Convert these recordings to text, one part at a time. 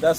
10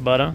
12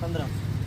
15।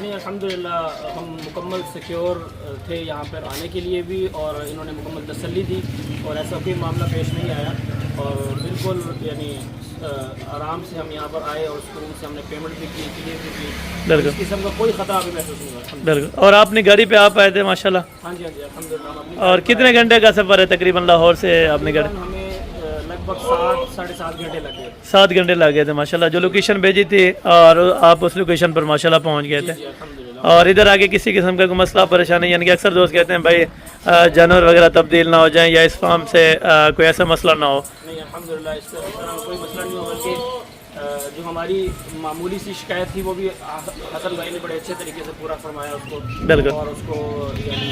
نہیں الحمدللہ ہم مکمل سیکیور تھے یہاں پر آنے کے لیے بھی، اور انہوں نے مکمل تسلی دی اور ایسا کوئی معاملہ پیش نہیں آیا، اور بالکل یعنی آرام سے ہم یہاں پر آئے اور سکون سے ہم نے پیمنٹ بھی کی، کلیئر بھی کی، بالکل اس قسم کا کوئی خطرہ بھی محسوس نہیں ہوا۔ بالکل۔ اور آپ اپنی گاڑی پہ آپ آئے تھے ماشاءاللہ؟ ہاں جی الحمدللہ ہم اپنی اور کتنے گھنٹے کا سفر ہے تقریباً لاہور سے اپنی گاڑی؟ ہمیں لگ بھگ 7-7.5 گھنٹے لگے۔ 7 گھنٹے لگ گئے تھے ماشاءاللہ، جو لوکیشن بھیجی تھی اور آپ اس لوکیشن پر ماشاءاللہ پہنچ گئے تھے۔ جی الحمدللہ۔ اور ادھر آگے کسی قسم کا کوئی مسئلہ پریشانی، یعنی کہ اکثر دوست کہتے ہیں بھائی جانور وغیرہ تبدیل نہ ہو جائیں یا اس فارم سے کوئی ایسا مسئلہ نہ ہو؟ نہیں الحمدللہ اس طرح کوئی مسئلہ نہیں ہو، بلکہ جو ہماری معمولی سی شکایت تھی وہ بھی حسن بھائی نے بڑے اچھے طریقے سے پورا فرمایا اس کو، بالکل۔ اور اس کو یعنی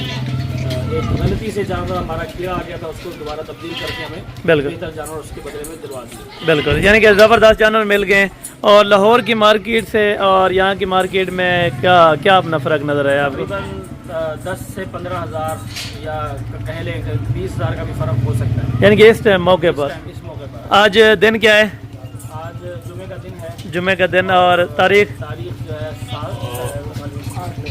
ایک غلطی سے جانور ہمارا کیا آ گیا تھا، اس کو دوبارہ تبدیل کر کے ہمیں بالکل بہتر جانور اس کے بدلے میں دلوا دیے۔ بالکل، یعنی کہ زبردست جانور مل گئے۔ اور لاہور کی مارکیٹ سے اور یہاں کی مارکیٹ میں کیا اپنا فرق نظر آیا آپ کو؟ تقریباً 10 سے 15,000 یا کہہ لیں 20,000 کا بھی فرق ہو سکتا ہے یعنی کہ اس موقع پر۔ اس موقع پر۔ آج دن کیا ہے؟ آج جمعے کا دن ہے، جمعے کا دن، اور تاریخ تاریخ جو ہے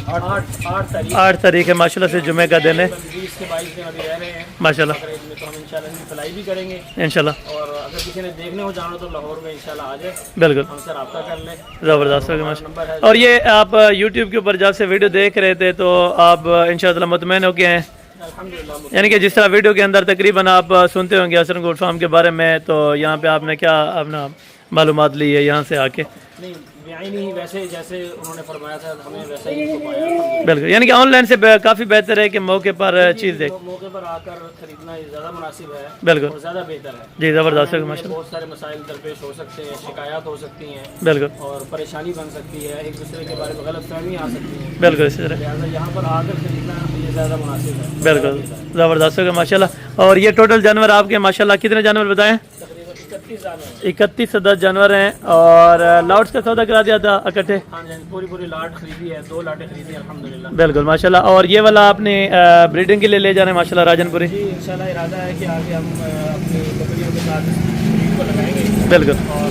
8 8 تاریخ ہے، ماشاءاللہ سے جمعے کا دن ہے 20 سے 22 دن ابھی رہ رہے ہیں ماشاءاللہ، بقرعید میں، تو ہم انشاءاللہ ان کی فلائی بھی کریں گے، انشاءاللہ۔ اور اگر کسی نے دیکھنے ہو جانا تو لاہور میں انشاءاللہ آ جائے، بالکل ہم سے رابطہ کر لیں۔ زبردست ہوگا نمبر ماشاءاللہ۔ ہے اور یہ آپ یوٹیوب کے اوپر جب سے ویڈیو دیکھ رہے تھے تو آپ انشاءاللہ مطمئن ہو گئے ہیں؟ الحمدللہ۔ یعنی کہ جس طرح ویڈیو کے اندر تقریباً آپ سنتے ہوں گے حسن گوٹ فارم کے بارے میں، تو یہاں پہ آپ نے کیا اپنا معلومات لی ہے یہاں سے آ کے؟ نہیں بیعینی ویسے جیسے انہوں نے فرمایا تھا ہمیں ویسا ہی ان کو پایا الحمدللہ۔ بالکل، یعنی کہ آن لائن سے کافی بہتر ہے کہ موقع پر چیز دیکھ۔ موقع پر آ کر خریدنا زیادہ مناسب ہے بالکل اور زیادہ بہتر ہے۔ جی، زبردست ہوگا میں ماشاءاللہ، بہت سارے مسائل درپیش ہو سکتے ہیں، شکایات ہو سکتی ہیں بالکل اور پریشانی بن سکتی ہے، ایک دوسرے کے بارے میں غلط فہمی آ سکتی ہے، بالکل اسی طرح، لہٰذا یہاں پر آ کر خریدنا یہ زیادہ مناسب ہے۔ بالکل زبردست ہوگا ماشاءاللہ۔ اور یہ ٹوٹل جانور آپ کے ماشاءاللہ کتنے جانور بتائیں؟ تقریباً 31 جانور ہیں۔ 31 عدد جانور ہیں، اور لاٹس کا سودا کرا دیا تھا اکٹھے؟ ہاں جی پوری لاٹ خریدی ہے، 2 لاٹیں خریدی ہیں الحمدللہ۔ بالکل ماشاءاللہ۔ اور یہ والا اپنی بریڈنگ کے لیے لے جا رہے ہیں ماشاءاللہ راجن پوری؟ جی انشاءاللہ ارادہ ہے کہ آگے ہم اپنی بکریوں کے ساتھ اس کو لگائیں گے، بالکل اور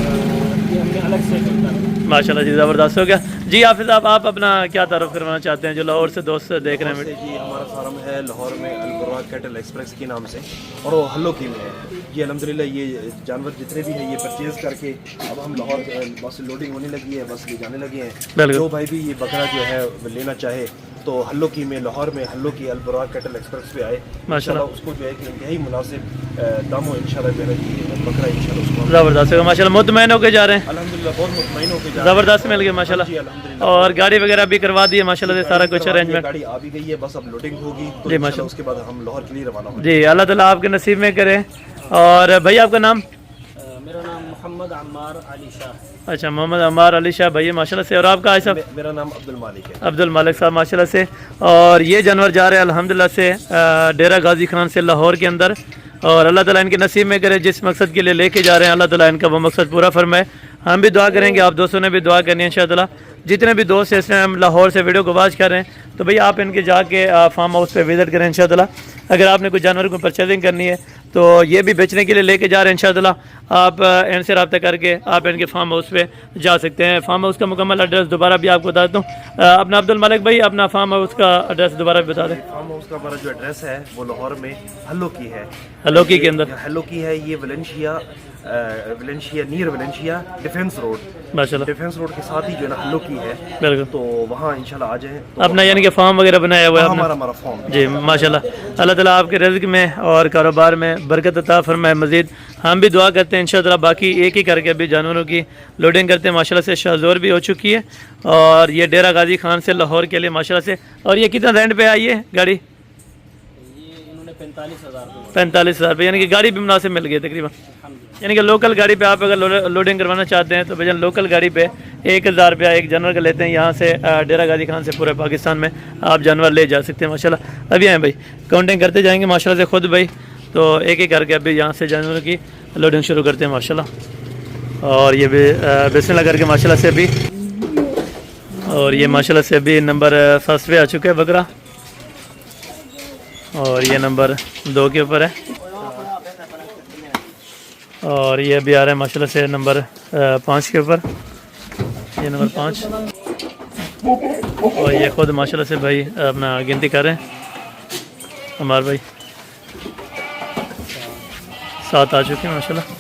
یہ ہم نے الگ سے خریدا ہے۔ ماشاءاللہ جی، زبردست ہو گیا جی۔ حافظ صاحب آپ اپنا کیا تعارف کروانا چاہتے ہیں جو لاہور سے دوست دیکھ رہے ہیں؟ جی ہمارا فارم ہے لاہور میں البراق کیٹل ایکسپریس کے نام سے، اور وہ ہلو کی میں ہے۔ یہ الحمدللہ یہ جانور جتنے بھی ہیں یہ پرچیز کر کے اب ہم لاہور بس لوڈنگ ہونے لگی ہے، بس لے جانے لگے ہیں۔ بالکل جو بھائی بھی یہ بکرا جو ہے لینا چاہے تو ہلو کی میں لاہور میں ہلو کی البراق کیٹل ایکسپریس پہ آئے، ماشاءاللہ اس کو جو ہے کہ انتہائی مناسب دام ہو انشاءاللہ جو ہے یہ بکرا انشاءاللہ اس کو زبردست ہوگا ماشاءاللہ۔ مطمئن ہو کے جا رہے ہیں؟ الحمدللہ بہت مطمئن ہو کے جا رہے ہیں۔ زبردست مل گیا ماشاءاللہ۔ جی الحمدللہ۔ اور گاڑی وغیرہ بھی کروا دی ہے ماشاءاللہ سے، سارا کچھ ارینجمنٹ؟ گاڑی آ بھی گئی ہے، بس اب لوڈنگ ہوگی تو جی، انشاءاللہ اس کے بعد ہم لاہور کے لیے روانہ ہوں گے۔ جی، اللہ تعالیٰ آپ کے نصیب میں کرے۔ اور بھائی آپ کا نام؟ میرا نام محمد عمار علی شاہ۔ اچھا، محمد عمار علی شاہ بھائی ماشاءاللہ سے۔ اور آپ کا صاحب؟ میرا نام عبد المالک ہے۔ عبد المالک صاحب ماشاءاللہ سے۔ اور یہ جانور جا رہے ہیں الحمدللہ سے ڈیرہ غازی خان سے لاہور کے اندر، اور اللہ تعالیٰ ان کے نصیب میں کرے جس مقصد کے لیے لے کے جا رہے ہیں، اللہ تعالیٰ ان کا وہ مقصد پورا فرمائے۔ ہم بھی دعا کریں گے، آپ دوستوں نے بھی دعا کرنی ہے انشاءاللہ۔ جتنے بھی دوست اس ٹائم لاہور سے ویڈیو کو واچ کر رہے ہیں تو بھئی آپ ان کے جا کے فارم ہاؤس پہ وزٹ کریں انشاءاللہ۔ اگر آپ نے کوئی جانور کو پرچیزنگ کرنی ہے تو یہ بھی بیچنے کے لیے لے کے جا رہے ہیں انشاءاللہ، آپ ان سے رابطہ کر کے آپ ان کے فارم ہاؤس پہ جا سکتے ہیں۔ فارم ہاؤس کا مکمل ایڈریس دوبارہ بھی آپ کو بتا دوں۔ اپنا عبد المالک بھائی اپنا فارم ہاؤس کا ایڈریس دوبارہ بھی بتا دیں۔ فارم ہاؤس کا ہمارا جو ایڈریس ہے وہ لاہور میں ہلو کی ہے، ہلوکی کے اندر ہلو کی ہے۔ یہ Valencia near Valencia defence road, ماشاءاللہ، ڈیفینس روڈ کے ساتھ ہی جو ہے نا ہلو کی ہے، بالکل۔ تو وہاں انشاءاللہ آ جائیں تو اپنا یعنی کہ فارم وغیرہ بنایا ہوا ہے اپنا؟ ہمارا فارم جی ماشاءاللہ۔ اللہ تعالیٰ آپ کے رزق میں اور کاروبار میں برکت عطا فرمائے مزید۔ ہم بھی دعا کرتے ہیں انشاءاللہ، باقی ایک ہی کر کے ابھی جانوروں کی لوڈنگ کرتے ہیں ماشاءاللہ سے۔ شاہزور بھی ہو چکی ہے، اور یہ ڈیرہ غازی خان سے لاہور کے لیے ماشاءاللہ سے۔ اور یہ کتنا رینٹ پہ آئی ہے گاڑی؟ یہ انہوں نے 45,000 روپے 45,000 روپے، یعنی کہ گاڑی بھی مناسب مل گئی تقریباً۔ یعنی کہ لوکل گاڑی پہ آپ اگر لوڈنگ کروانا چاہتے ہیں تو بھائی لوکل گاڑی پہ 1,000 روپیہ ایک جانور کا لیتے ہیں، یہاں سے ڈیرہ غازی خان سے پورے پاکستان میں آپ جانور لے جا سکتے ہیں ماشاءاللہ۔ ابھی آئیں بھائی، کاؤنٹنگ کرتے جائیں گے ماشاءاللہ سے خود بھائی، تو ایک ایک کر کے ابھی یہاں سے جانوروں کی لوڈنگ شروع کرتے ہیں ماشاءاللہ۔ اور یہ بھی بسم اللہ کر کے ماشاءاللہ سے ابھی، اور یہ ماشاءاللہ سے ابھی نمبر 1 پہ آ چکا ہے بکرا، اور یہ نمبر 2 کے اوپر ہے، اور یہ بھی آ رہا ہے ماشاءاللہ سے نمبر 5 کے اوپر، یہ نمبر 5، اور یہ خود ماشاءاللہ سے بھائی اپنا گنتی کر رہے ہیں. ہمارے بھائی 7 آ چکے ہیں ماشاءاللہ.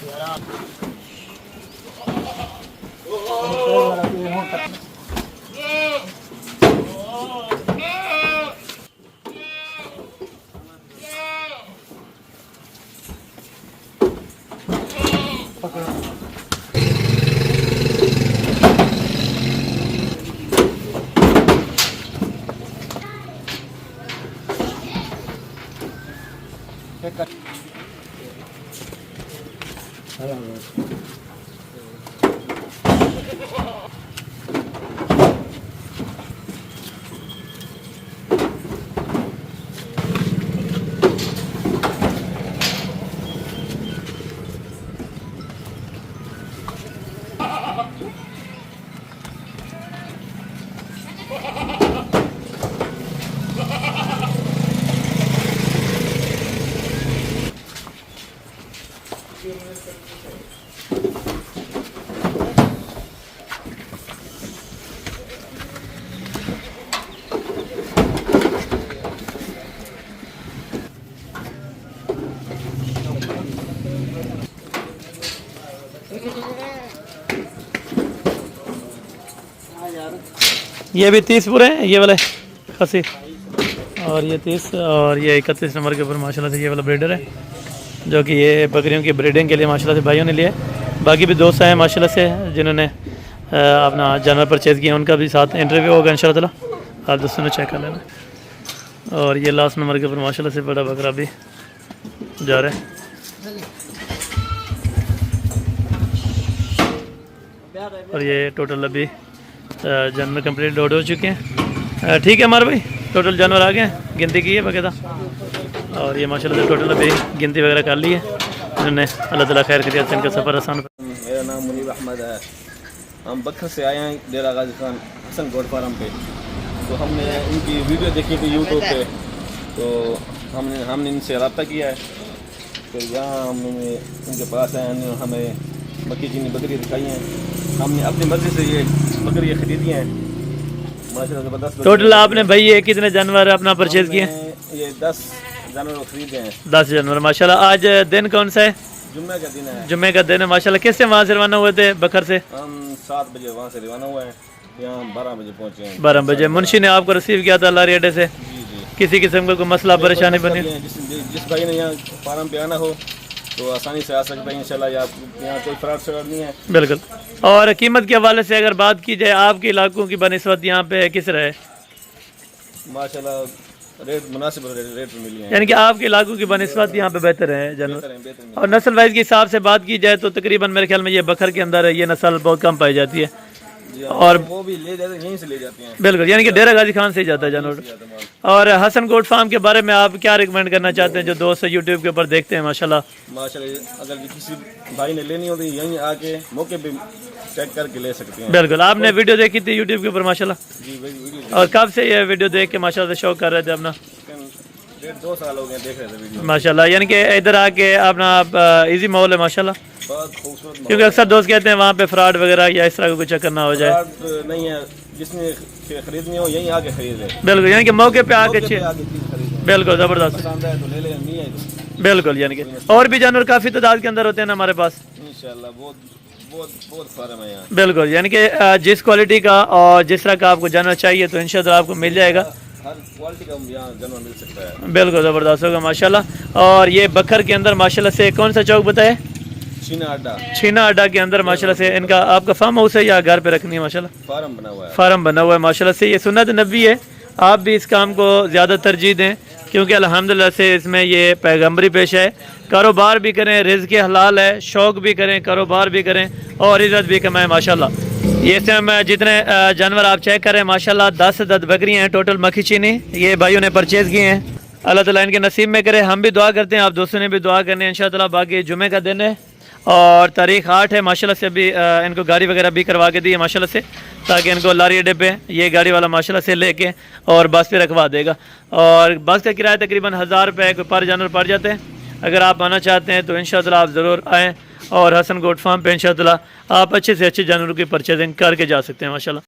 یہ بھی 30 پورے ہیں یہ والے خصی, اور یہ 30 اور یہ 31 نمبر کے اوپر ماشاءاللہ سے یہ والا بریڈر ہے جو کہ یہ بکریوں کی بریڈنگ کے لیے ماشاءاللہ سے بھائیوں نے لیا. باقی بھی دوست ہیں ماشاءاللہ سے جنہوں نے اپنا جانور پرچیز کیا, ان کا بھی ساتھ انٹرویو ہوگا انشاءاللہ تعالیٰ. آپ دوستوں نے چیک کر لینا. اور یہ لاسٹ نمبر کے اوپر ماشاءاللہ سے بڑا بکرا بھی جا رہا ہے. اور یہ ٹوٹل ابھی جانور کمپلیٹ لوڈ ہو چکے ہیں. ٹھیک ہے ہمارے بھائی, ٹوٹل جانور آ گئے ہیں, گنتی کی ہے باقاعدہ. اور یہ ماشاءاللہ سے ٹوٹل ابھی گنتی وغیرہ کر لی ہے انہوں نے. اللہ تعالیٰ خیر خیریت سے ان کا سفر آسان. میرا نام منیب احمد ہے. ہم بکر سے آئے ہیں ڈیرہ غازی خان حسن گوڈ فارم پہ. تو ہم نے ان کی ویڈیو دیکھی تھی یوٹیوب پہ, تو ہم نے ان سے رابطہ کیا ہے. تو یہاں ہم نے ان کے پاس آئے, ہمیں مکی چینی بکری دکھائی ہیں. ہم نے اپنی مرضی سے یہ بکریاں خریدی ہیں ماشاءاللہ زبردست. ٹوٹل آپ نے بھائی یہ کتنے جانور اپنا پرچیز کیے ہیں؟ یہ 10 جانور خریدے ہیں. 10 جانور ماشاءاللہ. آج دن کون سا ہے؟ جمعہ کا دن ہے. جمعے کا دن ہے ماشاءاللہ. کس سے وہاں سے روانہ ہوئے تھے بکر سے؟ ہم 7 بجے وہاں سے روانہ ہوئے ہیں, یہاں 12 بجے پہنچے ہیں. 12 بجے. منشی نے آپ کو ریسیو کیا تھا لاری اڈے سے؟ جی جی. کسی قسم کا کوئی مسئلہ پریشانی بنی؟ جس بھائی نے یہاں فارم پہ آنا ہو تو آسانی سے آ سکتا ہے انشاءاللہ. یہاں کوئی فراڈ شراڈ نہیں ہے. بالکل. اور قیمت کے حوالے سے اگر بات کی جائے آپ کے علاقوں کی بنسبت یہاں پہ کس رہے؟ ماشاءاللہ ریٹ مناسب ریٹ پہ ملی ہیں. یعنی کہ آپ کے علاقوں کی بنسبت یہاں پہ بہتر ہے جانور. بہتر اور نسل وائز کے حساب سے بات کی جائے تو تقریباً میرے خیال میں یہ بکر کے اندر یہ نسل بہت کم پائی جاتی ہے. اور وہ بھی لے جاتے ہیں, یہیں سے لے جاتے ہیں. بالکل, یعنی کہ ڈیرہ غازی خان سے ہی جاتا ہے جانور. اور حسن گوڈ فارم کے بارے میں آپ کیا ریکمینڈ کرنا چاہتے ہیں جو دوست یوٹیوب کے اوپر دیکھتے ہیں ماشاءاللہ؟ ماشاءاللہ اگر کسی بھائی نے لینی ہوتی یہیں آ کے موقع پہ چیک کر کے لے سکتے ہیں. بالکل. آپ نے ویڈیو دیکھی تھی یوٹیوب کے اوپر ماشاءاللہ؟ جی ویڈیو اور کب سے یہ ویڈیو دیکھ کے ماشاءاللہ شوق کر رہے تھے اپنا؟ 2 سال ہو گئے دیکھ رہے تھے ویڈیو ماشاءاللہ. یعنی کہ ادھر آ کے اپنا ایزی ماحول ہے ماشاءاللہ, بہت خوبصورت. کیونکہ اکثر دوست کہتے ہیں وہاں پہ فراڈ وغیرہ یا اس طرح کا کوئی چکر نہ ہو جائے. فراڈ نہیں ہے, جس نے خریدنی ہو یہیں آ کے خرید لے. بالکل, یعنی کہ موقع پہ آ کے موقع پہ آ کے چیز خرید لے. بالکل زبردست. پسند ہے تو لے لے, نہیں ہے تو بالکل. یعنی کہ اور بھی جانور کافی تعداد کے اندر ہوتے ہیں نا ہمارے پاس انشاءاللہ. بہت فارم ہے یہاں. بالکل, یعنی کہ جس کوالٹی کا اور جس طرح کا آپ کو جانور چاہیے تو انشاءاللہ آپ کو مل جائے گا. ہر کوالٹی کا یہاں جانور مل سکتا ہے. بالکل زبردست ہوگا ماشاءاللہ. اور یہ بکر کے اندر ماشاءاللہ سے کون سا چوک بتائے؟ چھینا اڈا. چھینا اڈا کے اندر ماشاءاللہ سے ان کا آپ کا فارم ہاؤس ہے یا گھر پہ رکھنی ہے؟ ماشاءاللہ فارم بنا ہوا ہے. فارم بنا ہوا ہے ماشاءاللہ سے. یہ سنت نبی ہے, آپ بھی اس کام کو زیادہ ترجیح دیں کیونکہ الحمدللہ سے اس میں یہ پیغمبری پیشہ ہے. کاروبار بھی کریں, رزق حلال ہے, شوق بھی کریں, کاروبار بھی کریں اور عزت بھی کمائیں ماشاءاللہ. یہ اس میں جتنے جانور آپ چیک کریں ماشاءاللہ 10 بکریاں ہیں ٹوٹل مکھی چینی, یہ بھائیوں نے پرچیز کیے ہیں. اللہ تعالیٰ ان کے نصیب میں کرے. ہم بھی دعا کرتے ہیں, آپ دوستوں نے بھی دعا کرنی ہے انشاءاللہ. باقی جمعے کا دن ہے اور تاریخ 8 ہے ماشاءاللہ سے. ابھی ان کو گاڑی وغیرہ بھی کروا کے دی ہے ماشاءاللہ سے, تاکہ ان کو لاری اڈے پہ یہ گاڑی والا ماشاءاللہ سے لے کے اور بس پہ رکھوا دے گا. اور بس کا کرایہ تقریباً 1000 روپے پر جانور پڑ جاتے ہیں. اگر آپ آنا چاہتے ہیں تو انشاءاللہ آپ ضرور آئیں اور حسن گوڈ فارم پہ انشاءاللہ آپ اچھے سے اچھے جانوروں کی پرچیزنگ کر کے جا سکتے ہیں ماشاءاللہ.